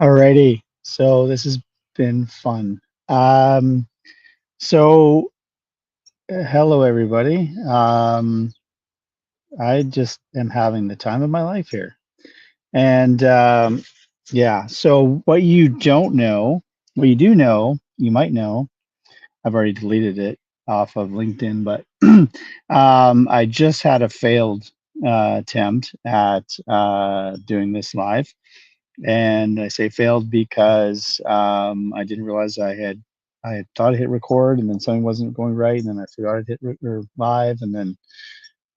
Alrighty, so this has been fun. Um, hello everybody. I just am having the time of my life here, and yeah. So what you do know, you might know. I've already deleted it off of LinkedIn, but I just had a failed attempt at doing this live. And I say failed because I didn't realize I had thought I hit record and then something wasn't going right, and then I forgot I hit or live, and then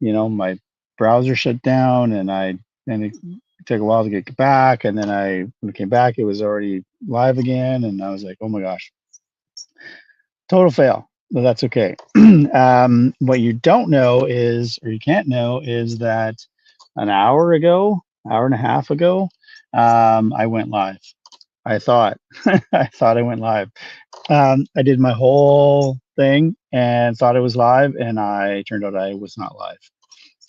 my browser shut down, and it took a while to get back, and then when it came back it was already live again, and I was like, oh my gosh, total fail. But that's okay. What you don't know is, or you can't know, is that an hour and a half ago, I went live. I thought I thought I went live. I did my whole thing and thought it was live, and I turned out I was not live.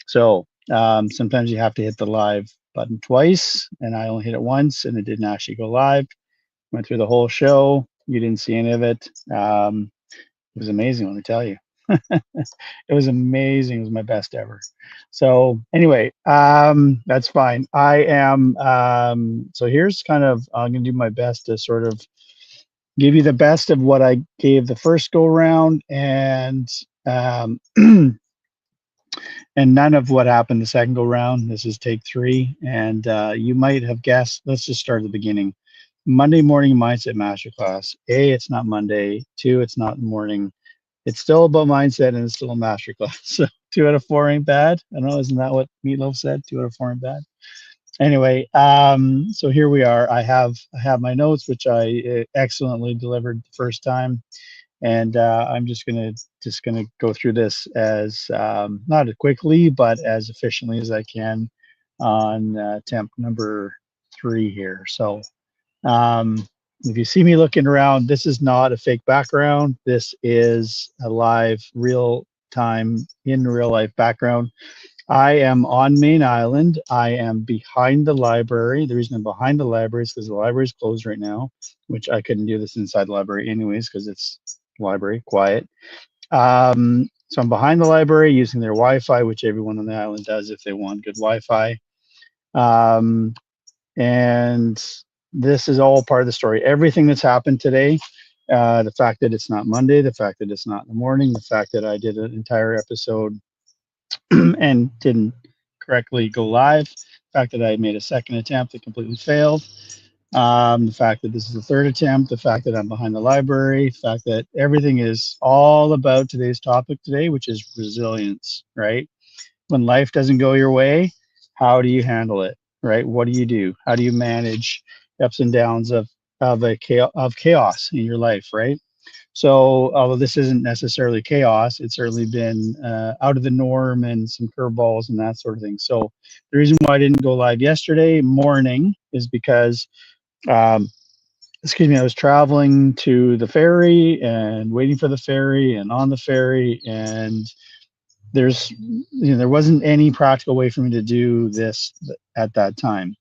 So sometimes you have to hit the live button twice, and I only hit it once, and it didn't actually go live. Went through the whole show. You didn't see any of it. It was amazing, let me tell you. It was amazing. It was my best ever. So anyway, that's fine. I am so here's kind of I'm gonna do my best to sort of give you the best of what I gave the first go round, um, and none of what happened the second go round. This is take three, and you might have guessed. Let's just start at the beginning. Monday morning mindset masterclass. A, it's not Monday. Two, it's not morning. It's still about mindset, and it's still a masterclass. So 2 out of 4 ain't bad. I don't know, isn't that what Meatloaf said? 2 out of 4 ain't bad. Anyway, so here we are. I have my notes, which I excellently delivered the first time, and I'm just gonna go through this as not as quickly, but as efficiently as I can on attempt number 3 here. So if you see me looking around, this is not a fake background. This is a live, real time, in real life background. I am on Main Island. I am behind the library. The reason I'm behind the library is because the library is closed right now, which I couldn't do this inside the library anyways because it's library, quiet. So I'm behind the library using their Wi-Fi, which everyone on the island does if they want good Wi-Fi. Um, and this is all part of the story. Everything that's happened today, the fact that it's not Monday, the fact that it's not in the morning, the fact that I did an entire episode and didn't correctly go live, the fact that I made a second attempt that completely failed, the fact that this is the third attempt, the fact that I'm behind the library, the fact that everything is all about today's topic today, which is resilience, right? When life doesn't go your way, how do you handle it, right? What do you do? How do you manage the ups and downs of chaos in your life, right? So, although this isn't necessarily chaos, it's certainly been out of the norm and some curveballs and that sort of thing. So, the reason why I didn't go live yesterday morning is because, um, excuse me, I was traveling to the ferry and waiting for the ferry and on the ferry, and there wasn't any practical way for me to do this at that time.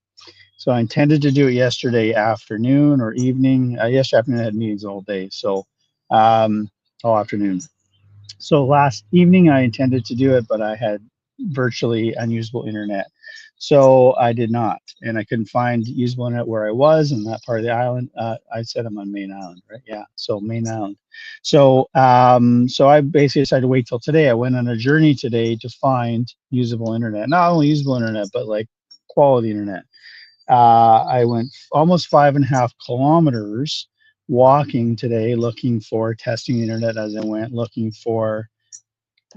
So I intended to do it yesterday afternoon or evening. Yesterday afternoon I had meetings all day, so all afternoon. So last evening I intended to do it, but I had virtually unusable internet. So I did not, and I couldn't find usable internet where I was in that part of the island. I said I'm on Main Island, right? Yeah, so Main Island. So I basically decided to wait till today. I went on a journey today to find usable internet. Not only usable internet, but like quality internet. I went almost 5.5 kilometers walking today, looking for testing the internet as I went, looking for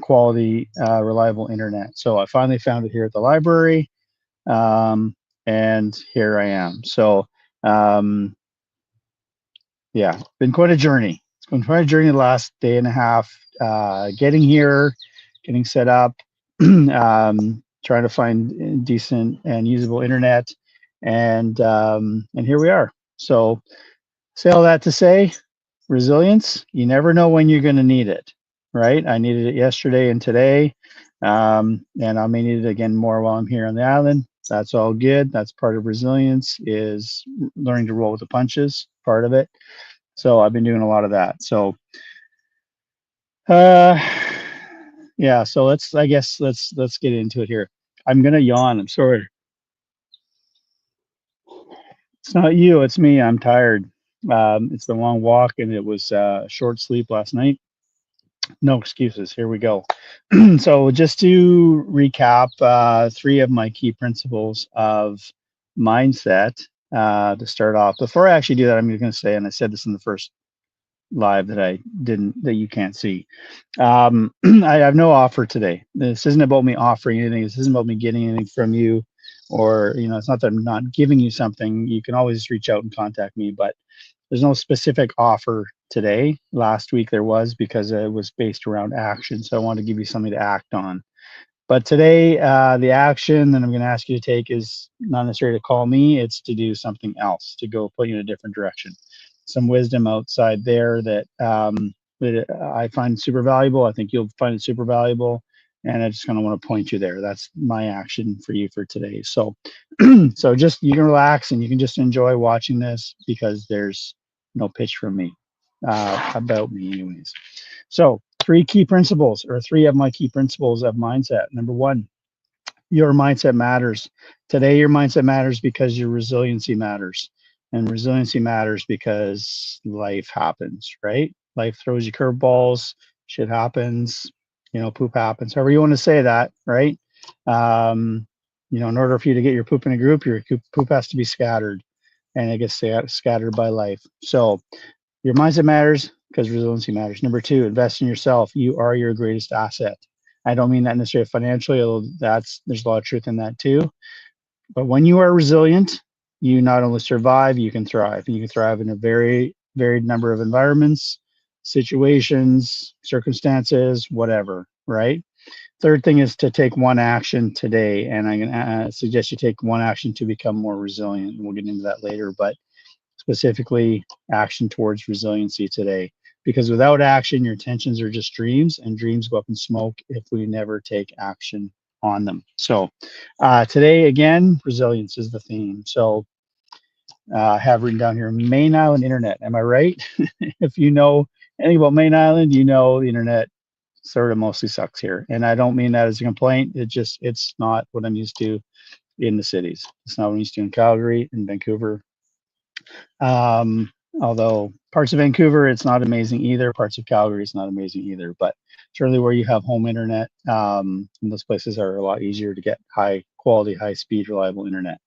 quality, reliable internet. So I finally found it here at the library, um, and here I am. So um, yeah, been quite a journey. It's been quite a journey the last day and a half, getting here, getting set up, trying to find decent and usable internet, and here we are. So say all that to say, resilience. You never know when you're going to need it, right? I needed it yesterday and today, and I may need it again more while I'm here on the island. That's all good. That's part of resilience, is learning to roll with the punches, part of it. So I've been doing a lot of that. So uh yeah, so let's get into it here. I'm gonna yawn. I'm sorry. It's not you, it's me. I'm tired. It's the long walk, and it was short sleep last night. No excuses. Here we go. So, just to recap, three of my key principles of mindset to start off. Before I actually do that, I'm going to say, and I said this in the first live that I didn't, that you can't see. I have no offer today. This isn't about me offering anything. This isn't about me getting anything from you, or it's not that I'm not giving you something. You can always reach out and contact me, but there's no specific offer today. Last week there was, because it was based around action. So I want to give you something to act on. But today, the action that I'm going to ask you to take is not necessarily to call me, it's to do something else, to go put you in a different direction. Some wisdom outside there that I find super valuable. I think you'll find it super valuable. And I just kind of want to point you there. That's my action for you for today. So, so just you can relax and you can just enjoy watching this, because there's no pitch from me about me, anyways. So, three key principles, or three of my key principles of mindset. Number one, your mindset matters. Today, your mindset matters because your resiliency matters. And resiliency matters because life happens, right? Life throws you curveballs, shit happens, poop happens, however you want to say that, right? Um, in order for you to get your poop in a group, your poop has to be scattered, and it gets scattered by life. So, your mindset matters because resiliency matters. Number two, invest in yourself. You are your greatest asset. I don't mean that necessarily financially, although there's a lot of truth in that too. But when you are resilient, you not only survive, you can thrive. And you can thrive in a very varied number of environments, situations, circumstances, whatever, right? Third thing is to take one action today. And I'm going to suggest you take one action to become more resilient. We'll get into that later. But specifically, action towards resiliency today. Because without action, your intentions are just dreams, and dreams go up in smoke if we never take action on them. So, today, again, resilience is the theme. So, I have written down here Main Island Internet. Am I right? If you know anything about Main Island, you know the internet sort of mostly sucks here. And I don't mean that as a complaint. It's not what I'm used to in the cities. It's not what I'm used to in Calgary and Vancouver. Although parts of Vancouver, it's not amazing either. Parts of Calgary, it's not amazing either. But certainly where you have home internet, and those places are a lot easier to get high quality, high speed, reliable internet.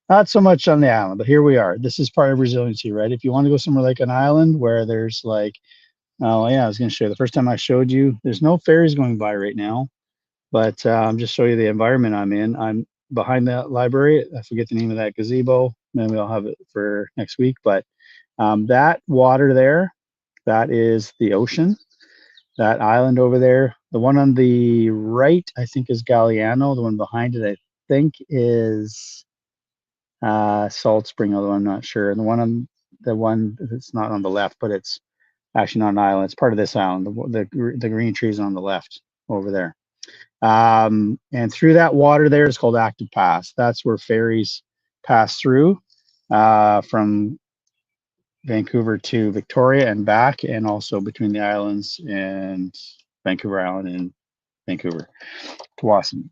Not so much on the island, but here we are. This is part of resiliency, right? If you want to go somewhere like an island where there's like, oh yeah, I was going to show you. The first time I showed you, there's no ferries going by right now, but just show you the environment I'm in. I'm behind that library. I forget the name of that gazebo. Maybe I'll have it for next week, but that water there, that is the ocean. That island over there, the one on the right, I think is Galliano. The one behind it, I think is Salt Spring, although I'm not sure. And the one that's not on the left, but it's actually not an island. It's part of this island. The green trees on the left over there. And through that water there is called Active Pass. That's where ferries pass through from Vancouver to Victoria and back, and also between the islands and Vancouver Island and Vancouver to Wasson.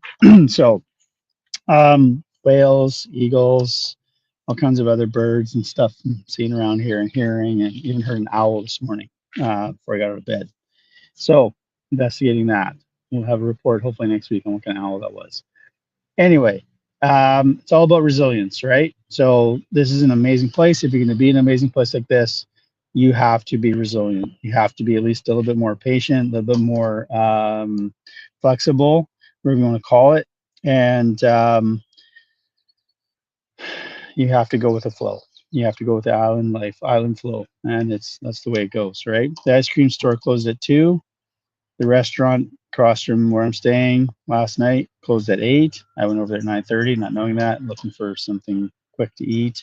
So, whales, eagles, all kinds of other birds and stuff I'm seeing around here and hearing, and even heard an owl this morning before I got out of bed. So, investigating that. We'll have a report hopefully next week on what kind of owl that was. Anyway, it's all about resilience, right? So this is an amazing place. If you're going to be in an amazing place like this, you have to be resilient. You have to be at least a little bit more patient, a little bit more flexible, whatever you want to call it, and you have to go with the flow. You have to go with the island life, island flow, and that's the way it goes, right? The ice cream store closed at 2. The restaurant across from where I'm staying last night closed at 8. I went over there at 9:30, not knowing that, looking for something quick to eat.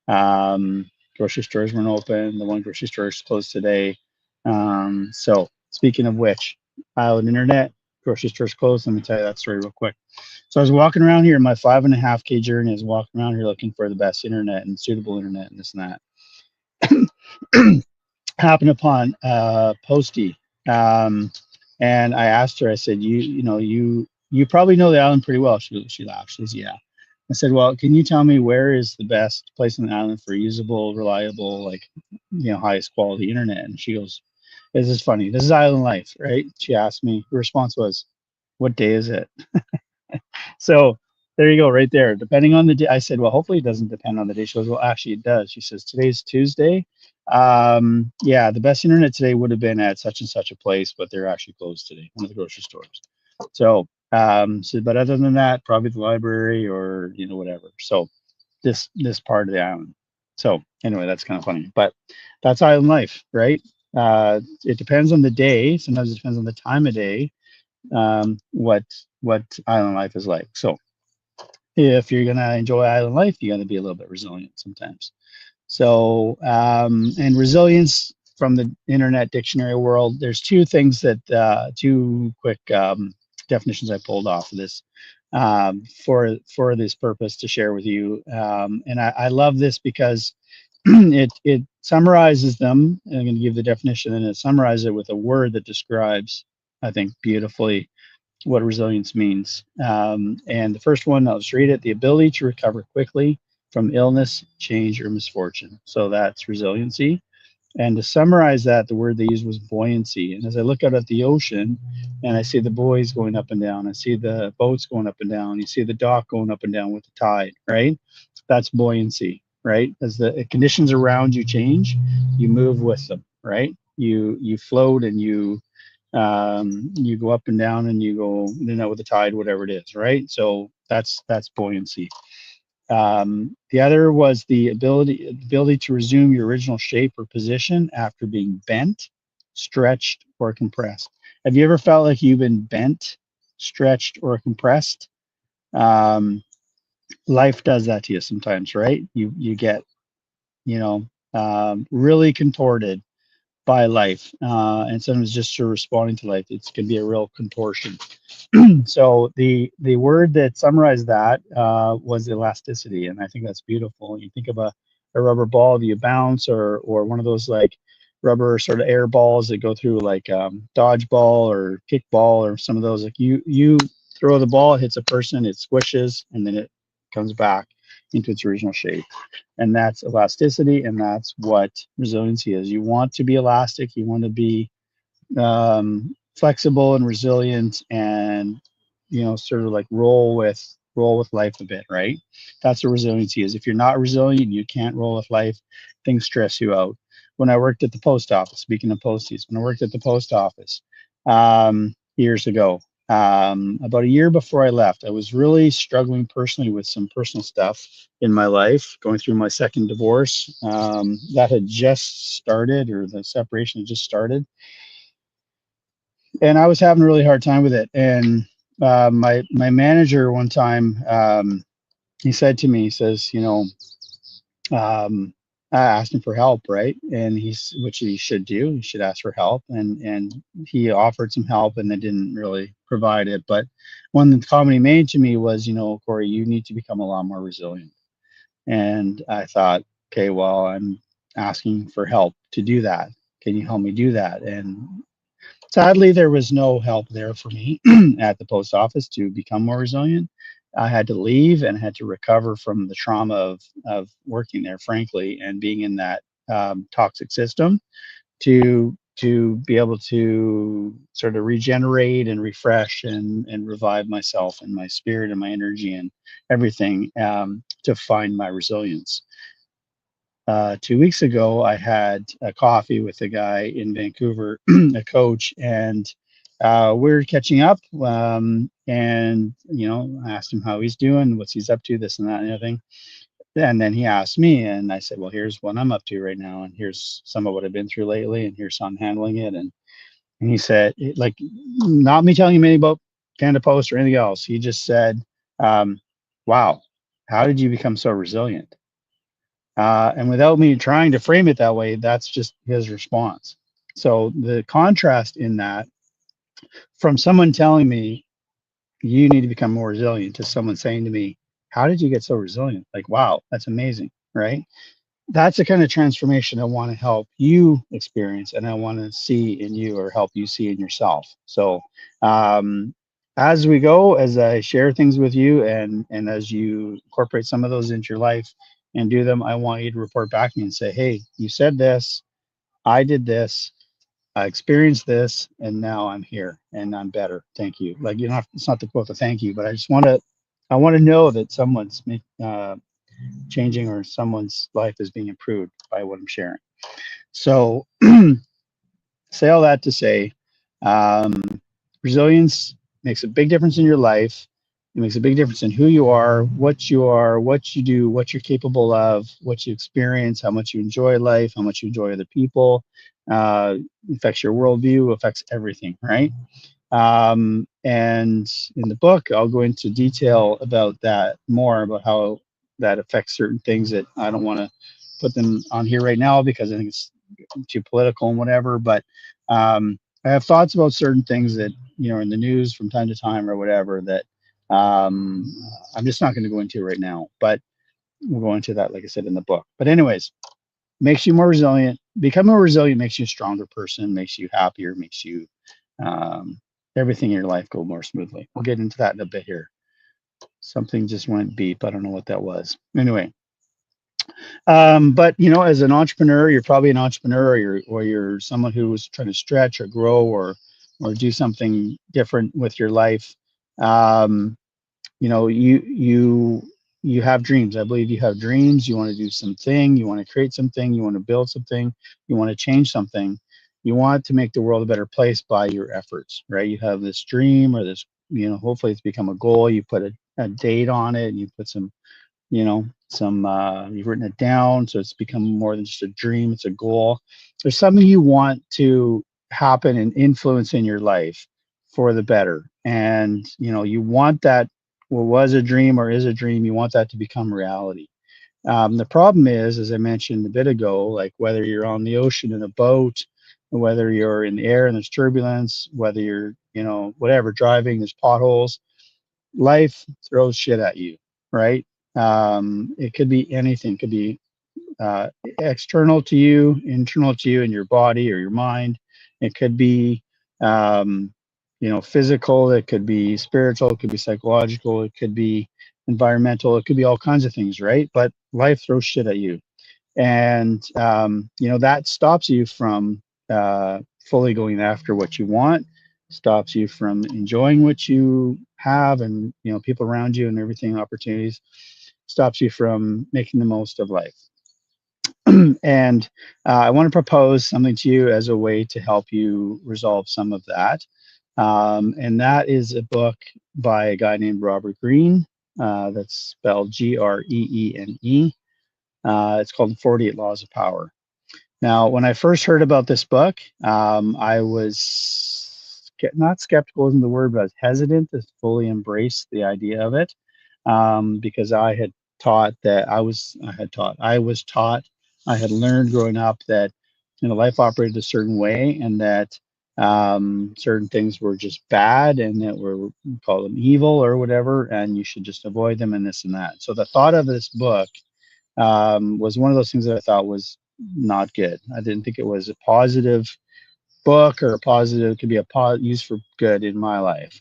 Grocery stores weren't open. The one grocery store is closed today. So speaking of which, island internet, grocery store's closed. Let me tell you that story real quick. So I was walking around here in my 5.5K journey. I was walking around here looking for the best internet and suitable internet and this and that. Happened upon Posty, um, and I asked her. I said, you probably know the island pretty well." She laughed. She says, "Yeah." I said, "Well, can you tell me where is the best place on the island for usable, reliable, like highest quality internet?" And she goes, "This is funny. This is island life, right?" She asked me. Her response was, "What day is it?" So there you go, right there. Depending on the day, I said, "Well, hopefully it doesn't depend on the day." She goes, "Well, actually, it does." She says, "Today's Tuesday. Yeah, the best internet today would have been at such and such a place, but they're actually closed today, one of the grocery stores." So, but other than that, probably the library or whatever. So this part of the island. So anyway, that's kind of funny, but that's island life, right? It depends on the day. Sometimes it depends on the time of day. What island life is like. So if you're gonna enjoy island life, you got to be a little bit resilient sometimes. So and resilience from the internet dictionary world, there's two things that two quick definitions I pulled off of this for this purpose to share with you. And I love this because it summarizes them. I'm going to give the definition and it summarizes it with a word that describes, I think, beautifully what resilience means. And the first one, I'll just read it: the ability to recover quickly from illness, change, or misfortune. So that's resiliency. And to summarize that, the word they used was buoyancy. And as I look out at the ocean and I see the buoys going up and down, I see the boats going up and down, you see the dock going up and down with the tide, right? That's buoyancy, right? As the conditions around you change, you move with them, right? You float and you go up and down and you go in and out with the tide, whatever it is, right? So that's buoyancy. The other was the ability to resume your original shape or position after being bent, stretched, or compressed. Have you ever felt like you've been bent, stretched, or compressed? Um, Life does that to you sometimes, right? You get really contorted by life, and sometimes just sort of responding to life. It can be a real contortion. So the word that summarized that was elasticity, and I think that's beautiful. You think of a rubber ball that you bounce, or one of those like rubber sort of air balls that go through like dodgeball or kickball or some of those. Like you throw the ball, it hits a person, it squishes, and then it comes back into its original shape. And that's elasticity, and that's what resiliency is. You want to be elastic, you want to be flexible and resilient, and sort of like roll with life a bit, right? That's what resiliency is. If you're not resilient, you can't roll with life. Things stress you out. When I worked at the post office, speaking of posties, when I worked at the post office years ago, about a year before I left, I was really struggling personally with some personal stuff in my life, going through my second divorce that had just started, or the separation had just started, and I was having a really hard time with it. And my manager one time, he said to me, he says, I asked him for help, right? And which he should do. He should ask for help, and he offered some help, and they didn't really provide it. But one comment he made to me was, "Cory, you need to become a lot more resilient." And I thought, okay, well, I'm asking for help to do that. Can you help me do that? And sadly, there was no help there for me at the post office to become more resilient. I had to leave and had to recover from the trauma of working there, frankly, and being in that toxic system to be able to sort of regenerate and refresh and revive myself and my spirit and my energy and everything, to find my resilience. 2 weeks ago, I had a coffee with a guy in Vancouver, a coach, and we're catching up. And I asked him how he's doing, what's he's up to, this and that and everything. And then he asked me, and I said, "Well, here's what I'm up to right now, and here's some of what I've been through lately, and here's how I'm handling it." And he said, like, not me telling him anything about Canada Post or anything else. He just said, "Wow, how did you become so resilient?" And without me trying to frame it that way, that's just his response. So the contrast in that From someone telling me you need to become more resilient to someone saying to me, how did you get so resilient? Like, wow, that's amazing, right? That's the kind of transformation I want to help you experience and I want to see in you or help you see in yourself. So, um, as we go, as I share things with you and as you incorporate some of those into your life and do them, I want you to report back to me and say, hey, you said this, I did this, I experienced this, and now I'm here and I'm better. Thank you. Like, you know, it's not the quote to thank you, but I want to know that someone's changing or someone's life is being improved by what I'm sharing. So, say all that to say, um, resilience makes a big difference in your life. It makes a big difference in who you are, what you do, what you're capable of, what you experience, how much you enjoy life, how much you enjoy other people. Uh, affects your worldview, affects everything, right? And in the book, I'll go into detail about that more about how that affects certain things that I don't want to put them on here right now because I think it's too political and whatever. But I have thoughts about certain things that are in the news from time to time or whatever that um, I'm just not going to go into right now. But we'll go into that, like I said, in the book. But anyways, makes you more resilient. Become more resilient makes you a stronger person, makes you happier, makes you um, everything in your life go more smoothly. We'll get into that in a bit here. Something just went beep. I don't know what that was. Anyway, but as an entrepreneur, you're probably an entrepreneur, or you're someone who is trying to stretch or grow or do something different with your life. Um, you have dreams. I believe you have dreams. You want to do something, you want to create something, you want to build something, you want to change something, you want to make the world a better place by your efforts, right? You have this dream or this, hopefully it's become a goal. You put a date on it, you put some you've written it down, so it's become more than just a dream, it's a goal. There's something you want to happen and influence in your life for the better, and you want that what was a dream or is a dream, you want that to become reality. The problem is, as I mentioned a bit ago, like whether you're on the ocean in a boat, whether you're in the air and there's turbulence, whether you're whatever, driving, there's potholes, life throws shit at you, right? It could be anything. It could be uh, external to you, internal to you in your body or your mind. It could be, um, physical. It could be spiritual. It could be psychological. It could be environmental. It could be all kinds of things, right? But life throws shit at you, and that stops you from fully going after what you want, stops you from enjoying what you have and people around you and everything, opportunities, stops you from making the most of life. And I want to propose something to you as a way to help you resolve some of that, and that is a book by a guy named Robert Greene, that's spelled Greene. It's called The 48 Laws of Power. Now, when I first heard about this book, I was not skeptical isn't the word, but I was hesitant to fully embrace the idea of it, because I was taught, I had learned growing up that life operated a certain way, and that certain things were just bad, and that we call them evil or whatever, and you should just avoid them and this and that. So the thought of this book was one of those things that I thought was not good. I didn't think it was a positive book or a positive, could be used for good in my life.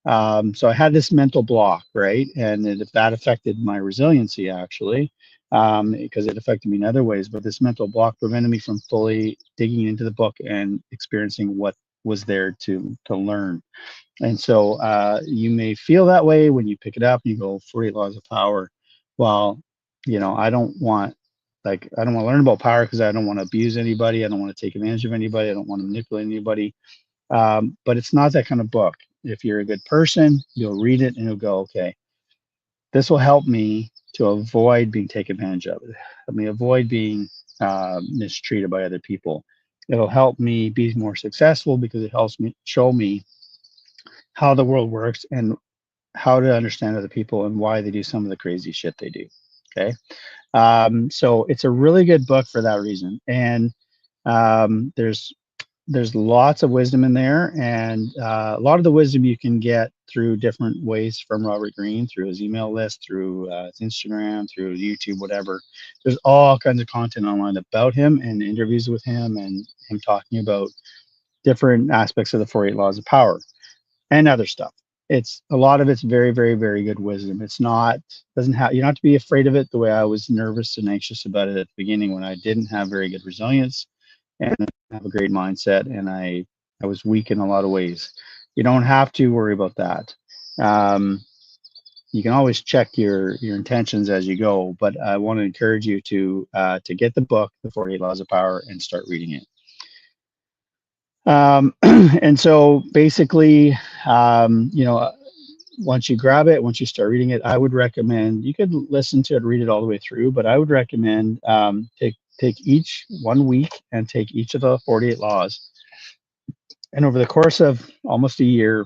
So I had this mental block, right? And that affected my resiliency actually, because it affected me in other ways. But this mental block prevented me from fully digging into the book and experiencing what was there to learn. And so you may feel that way when you pick it up and you go 48 laws of power. Well, I don't want I don't want to learn about power because I don't want to abuse anybody. I don't want to take advantage of anybody. I don't want to manipulate anybody. But it's not that kind of book. If you're a good person, you'll read it and you'll go, okay, this will help me to avoid being taken advantage of. Let me avoid being mistreated by other people. It'll help me be more successful because it helps me show me how the world works and how to understand other people and why they do some of the crazy shit they do. Okay. So it's a really good book for that reason. And there's there's lots of wisdom in there, and a lot of the wisdom you can get through different ways from Robert Greene, through his email list, through his Instagram, through YouTube, whatever. There's all kinds of content online about him and interviews with him and him talking about different aspects of the 48 laws of power and other stuff. It's a lot of it's very, very, very good wisdom. It's not doesn't have you don't have to be afraid of it the way I was nervous and anxious about it at the beginning when I didn't have very good resilience and have a great mindset and I was weak in a lot of ways. You don't have to worry about that. Um, you can always check your intentions as you go, but I want to encourage you to get the book, The 48 Laws of Power, and start reading it. And so basically, you know, once you grab it, once you start reading it, I would recommend you could listen to it, read it all the way through, but I would recommend take each 1 week and take each of the 48 laws, and over the course of almost a year,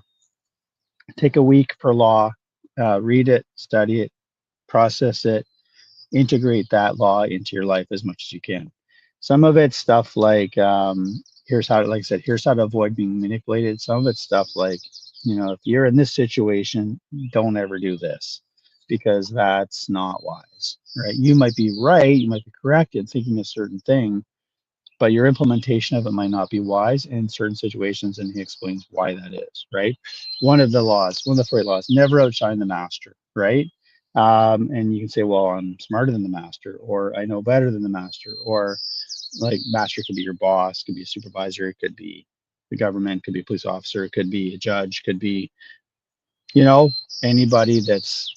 take a week per law, read it, study it, process it, integrate that law into your life as much as you can. Some of it's stuff like here's how, like I said, here's how to avoid being manipulated. Some of it's stuff like, you know, if you're in this situation, don't ever do this because that's not wise, right? You might be right, you might be correct in thinking a certain thing, but your implementation of it might not be wise in certain situations, and he explains why that is, right? One of the laws, one of the 48 laws, never outshine the master, right? And you can say, well, I'm smarter than the master, or I know better than the master, or like master could be your boss, could be a supervisor, it could be the government, could be a police officer, it could be a judge, could be, you know, anybody that's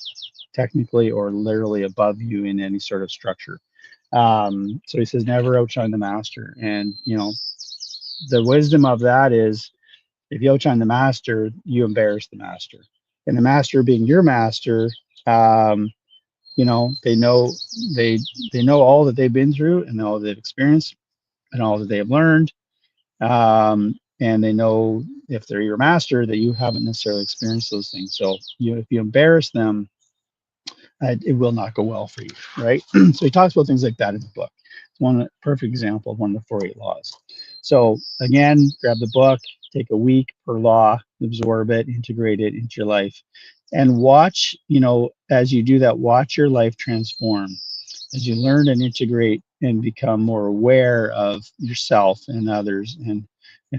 technically or literally above you in any sort of structure. So he says, never outshine the master. And, you know, the wisdom of that is if you outshine the master, you embarrass the master. And the master being your master, um, you know, they they know all that they've been through and all they've experienced and all that they have learned. And they know if they're your master that you haven't necessarily experienced those things. So you if you embarrass them, it will not go well for you, right? So he talks about things like that in the book. It's one perfect example of one of the 48 laws. So again, grab the book, take a week per law, absorb it, integrate it into your life, and watch, you know, as you do that, watch your life transform as you learn and integrate and become more aware of yourself and others and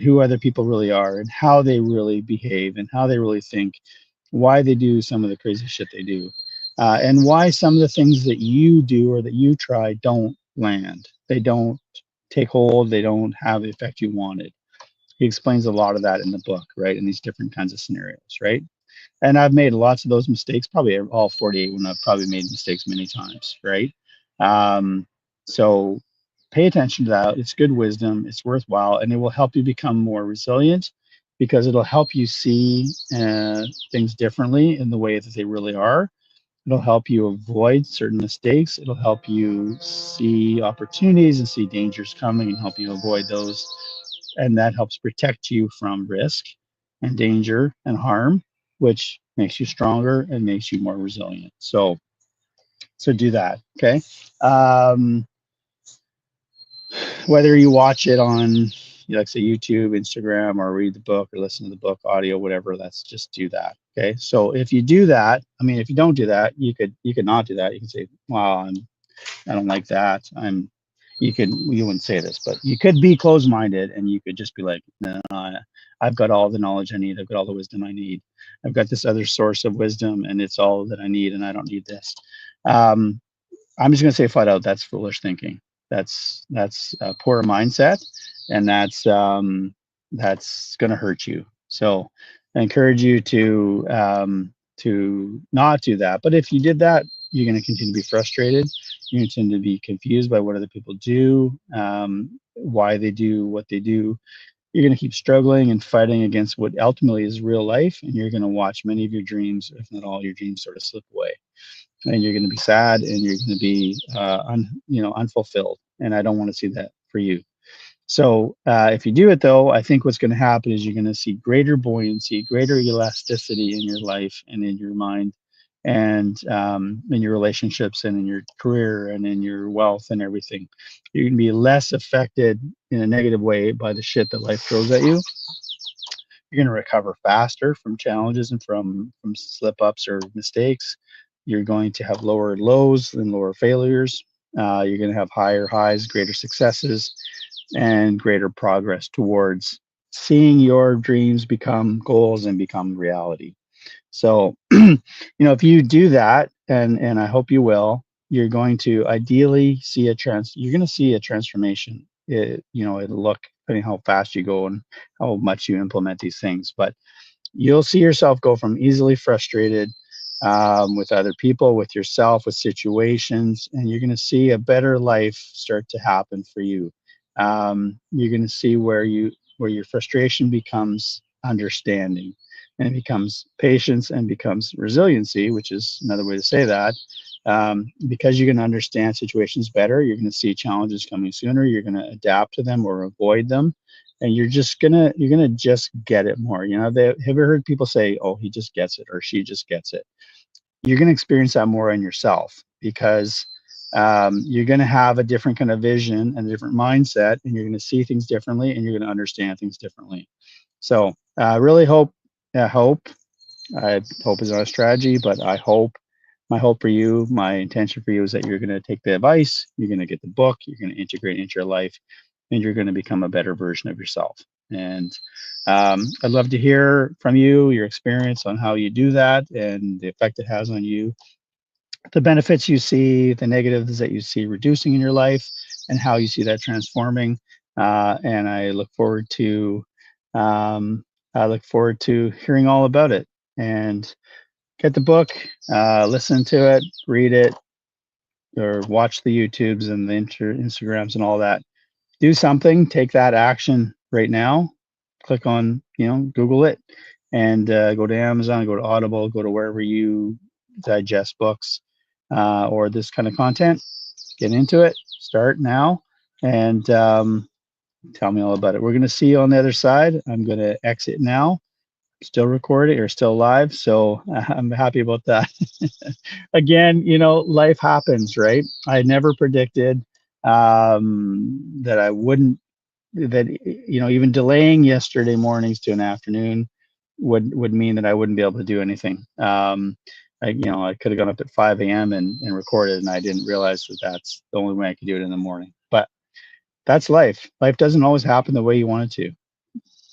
who other people really are and how they really behave and how they really think, why they do some of the crazy shit they do, and why some of the things that you do or that you try don't land. They don't take hold. They don't have the effect you wanted. He explains a lot of that in the book, right? In these different kinds of scenarios, right? And I've made lots of those mistakes, probably all 48 when I've probably made mistakes many times, right? Um, so pay attention to that. It's good wisdom. It's worthwhile, and it will help you become more resilient because it'll help you see things differently in the way that they really are. It'll help you avoid certain mistakes. It'll help you see opportunities and see dangers coming and help you avoid those. And that helps protect you from risk and danger and harm, which makes you stronger and makes you more resilient. So do that. Okay. Um, Whether you watch it on, like say YouTube, Instagram, or read the book or listen to the book audio, whatever, let's just do that. Okay. So if you do that, I mean, if you don't do that, you could not do that. You can say, well, I don't like that. You wouldn't say this, but you could be closed-minded and you could just be like, no, I've got all the knowledge I need. I've got all the wisdom I need. I've got this other source of wisdom and it's all that I need and I don't need this. Um, I'm just going to say flat out, that's foolish thinking. That's a poor mindset, and that's going to hurt you. So I encourage you to not do that. But if you did that, you're going to continue to be frustrated. You're going to tend to be confused by what other people do, why they do what they do. You're going to keep struggling and fighting against what ultimately is real life, and you're going to watch many of your dreams, if not all your dreams, sort of slip away, and you're going to be sad and you're going to be unfulfilled, and I don't want to see that for you. So if you do it though, I think what's going to happen is you're going to see greater buoyancy, greater elasticity in your life and in your mind, and in your relationships and in your career and in your wealth and everything. You can be less affected in a negative way by the shit that life throws at you. You're going to recover faster from challenges and from slip ups or mistakes. You're going to have lower lows and lower failures. You're going to have higher highs, greater successes, and greater progress towards seeing your dreams become goals and become reality. So, if you do that, and I hope you will, you're going to ideally see you're going to see a transformation. It'll look depending how fast you go and how much you implement these things, but you'll see yourself go from easily frustrated with other people, with yourself, with situations, and you're going to see a better life start to happen for you. You're going to see where your frustration becomes understanding, and it becomes patience and becomes resiliency, which is another way to say that. Because you're going to understand situations better, you're going to see challenges coming sooner. You're going to adapt to them or avoid them, and you're gonna just get it more. Have you ever heard people say, "Oh, he just gets it," or "She just gets it"? You're gonna experience that more in yourself because you're gonna have a different kind of vision and a different mindset, and you're gonna see things differently, and you're gonna understand things differently. So I really hope, I hope, I hope is not a strategy, but my hope for you, my intention for you is that you're going to take the advice, you're going to get the book, you're going to integrate it into your life, and you're going to become a better version of yourself. And I'd love to hear from you, your experience on how you do that and the effect it has on you, the benefits you see, the negatives that you see reducing in your life, and how you see that transforming. And um, I look forward to hearing all about it. And get the book, listen to it, read it, or watch the YouTubes and the Instagrams and all that. Do something, take that action right now. Click on, Google it, and go to Amazon, go to Audible, go to wherever you digest books or this kind of content. Get into it. Start now, and tell me all about it. We're going to see you on the other side. I'm going to exit now. Still recording or still live, so I'm happy about that. Again, life happens, right? I never predicted that I wouldn't, that, even delaying yesterday mornings to an afternoon would mean that I wouldn't be able to do anything. I could have gone up at 5 a.m. and recorded, and I didn't realize that that's the only way I could do it in the morning. But that's life. Life doesn't always happen the way you want it to.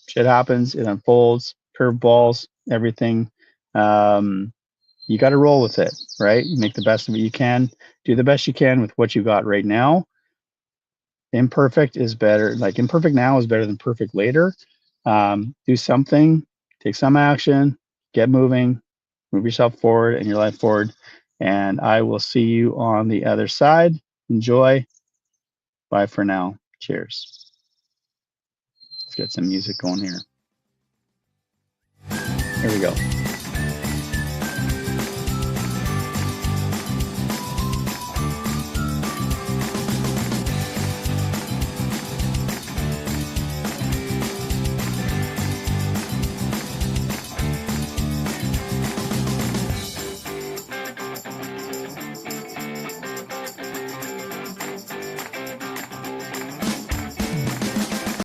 Shit happens, it unfolds, curveballs, everything. Um, you got to roll with it, right? Make the best of it you can. Do the best you can with what you got right now. Imperfect is better. Like imperfect now is better than perfect later. Do something, take some action, get moving, move yourself forward and your life forward. And I will see you on the other side. Enjoy. Bye for now. Cheers. Let's get some music going here. Here we go.